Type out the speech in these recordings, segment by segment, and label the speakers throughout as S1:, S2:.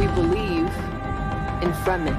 S1: We believe in Fremen.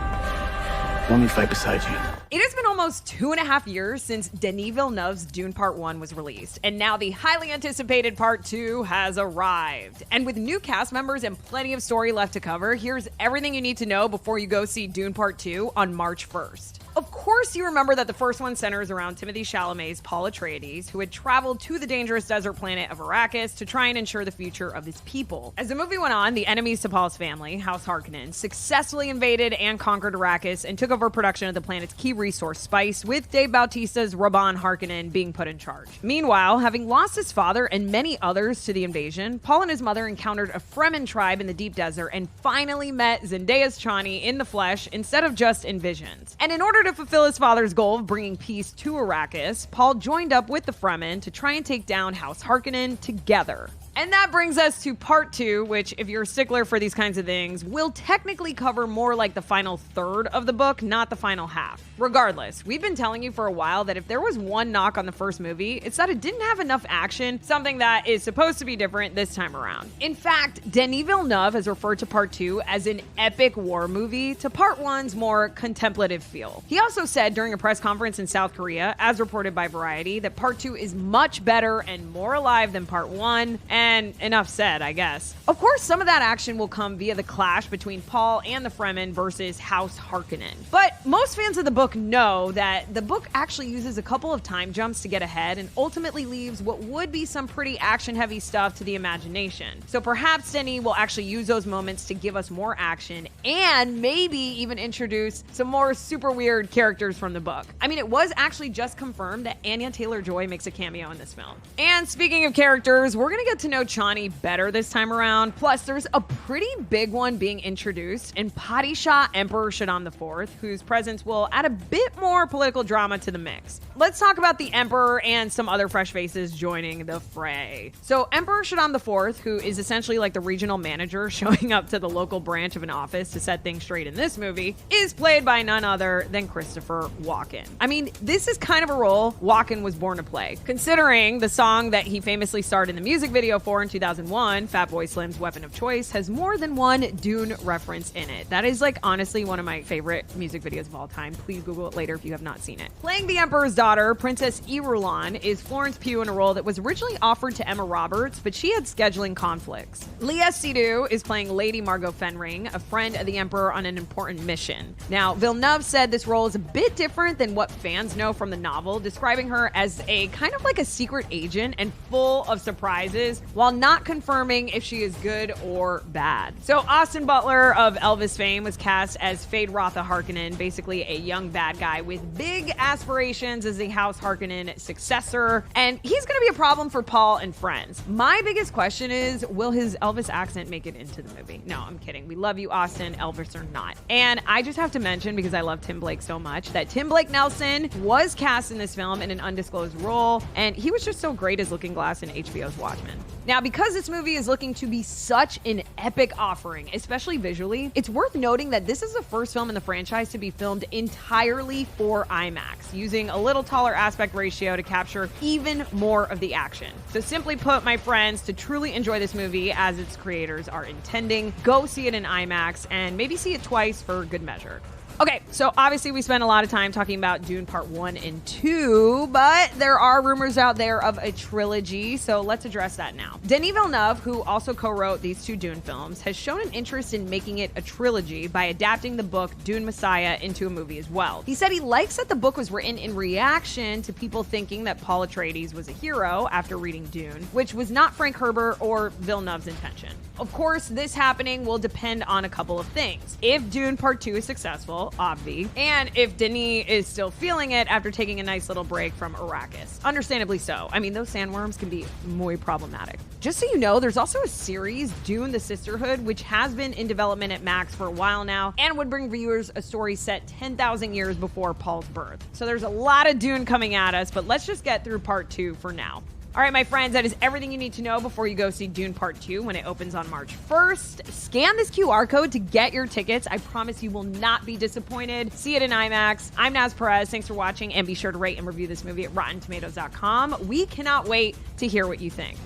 S2: Let me fight beside you.
S3: It has been almost 2.5 years since Denis Villeneuve's Dune Part 1 was released, and now the highly anticipated Part 2 has arrived. And with new cast members and plenty of story left to cover, here's everything you need to know before you go see Dune Part 2 on March 1st. Of course, you remember that the first one centers around Timothée Chalamet's Paul Atreides, who had traveled to the dangerous desert planet of Arrakis to try and ensure the future of his people. As the movie went on, the enemies to Paul's family, House Harkonnen, successfully invaded and conquered Arrakis and took over production of the planet's key resource, spice, with Dave Bautista's Rabban Harkonnen being put in charge. Meanwhile, having lost his father and many others to the invasion, Paul and his mother encountered a Fremen tribe in the deep desert and finally met Zendaya's Chani in the flesh instead of just in visions. And in order to fulfill his father's goal of bringing peace to Arrakis, Paul joined up with the Fremen to try and take down House Harkonnen together. And that brings us to Part 2, which, if you're a stickler for these kinds of things, will technically cover more like the final third of the book, not the final half. Regardless, we've been telling you for a while that if there was one knock on the first movie, it's that it didn't have enough action, something that is supposed to be different this time around. In fact, Denis Villeneuve has referred to Part 2 as an epic war movie to Part 1's more contemplative feel. He also said during a press conference in South Korea, as reported by Variety, that Part 2 is much better and more alive than Part 1, and enough said, I guess. Of course, some of that action will come via the clash between Paul and the Fremen versus House Harkonnen. But most fans of the book know that the book actually uses a couple of time jumps to get ahead and ultimately leaves what would be some pretty action-heavy stuff to the imagination. So perhaps Denis will actually use those moments to give us more action and maybe even introduce some more super weird characters from the book. I mean, it was actually just confirmed that Anya Taylor-Joy makes a cameo in this film. And speaking of characters, we're gonna get to know Chani better this time around. Plus, there's a pretty big one being introduced in Padishah Emperor Shaddam IV, whose presence will add a bit more political drama to the mix. Let's talk about the Emperor and some other fresh faces joining the fray. So Emperor Shaddam IV, who is essentially like the regional manager showing up to the local branch of an office to set things straight in this movie, is played by none other than Christopher Walken. I mean, this is kind of a role Walken was born to play, considering the song that he famously starred in the music video for in 2001, Fatboy Slim's Weapon of Choice, has more than one Dune reference in it. That is like honestly one of my favorite music videos of all time. Please Google it later if you have not seen it. Playing the Emperor's daughter, Princess Irulan, is Florence Pugh in a role that was originally offered to Emma Roberts, but she had scheduling conflicts. Leah Seydoux is playing Lady Margot Fenring, a friend of the Emperor on an important mission. Now, Villeneuve said this role is a bit different than what fans know from the novel, describing her as a kind of like a secret agent and full of surprises, while not confirming if she is good or bad. So Austin Butler of Elvis fame was cast as Fade Rotha Harkonnen, basically a young bad guy with big aspirations as the House Harkonnen successor, and he's gonna be a problem for Paul and friends. My biggest question is, will his Elvis accent make it into the movie? No, I'm kidding. We love you, Austin, Elvis or not. And I just have to mention, because I love Tim Blake so much, that Tim Blake Nelson was cast in this film in an undisclosed role, and he was just so great as Looking Glass in HBO's Watchmen. Now, because this movie is looking to be such an epic offering, especially visually, it's worth noting that this is the first film in the franchise to be filmed entirely for IMAX, using a little taller aspect ratio to capture even more of the action. So simply put, my friends, to truly enjoy this movie as its creators are intending, go see it in IMAX and maybe see it twice for good measure. Okay, so obviously we spent a lot of time talking about Dune Part 1 and 2, but there are rumors out there of a trilogy, so let's address that now. Denis Villeneuve, who also co-wrote these two Dune films, has shown an interest in making it a trilogy by adapting the book Dune Messiah into a movie as well. He said he likes that the book was written in reaction to people thinking that Paul Atreides was a hero after reading Dune, which was not Frank Herbert or Villeneuve's intention. Of course, this happening will depend on a couple of things. If Dune Part 2 is successful, obvi, and if Denis is still feeling it after taking a nice little break from Arrakis. Understandably so. I mean, those sandworms can be muy problematic. Just so you know, there's also a series, Dune the Sisterhood, which has been in development at Max for a while now, and would bring viewers a story set 10,000 years before Paul's birth. So there's a lot of Dune coming at us, but let's just get through Part 2 for now. All right, my friends, that is everything you need to know before you go see Dune Part 2 when it opens on March 1st. Scan this QR code to get your tickets. I promise you will not be disappointed. See it in IMAX. I'm Naz Perez. Thanks for watching, and be sure to rate and review this movie at RottenTomatoes.com. We cannot wait to hear what you think.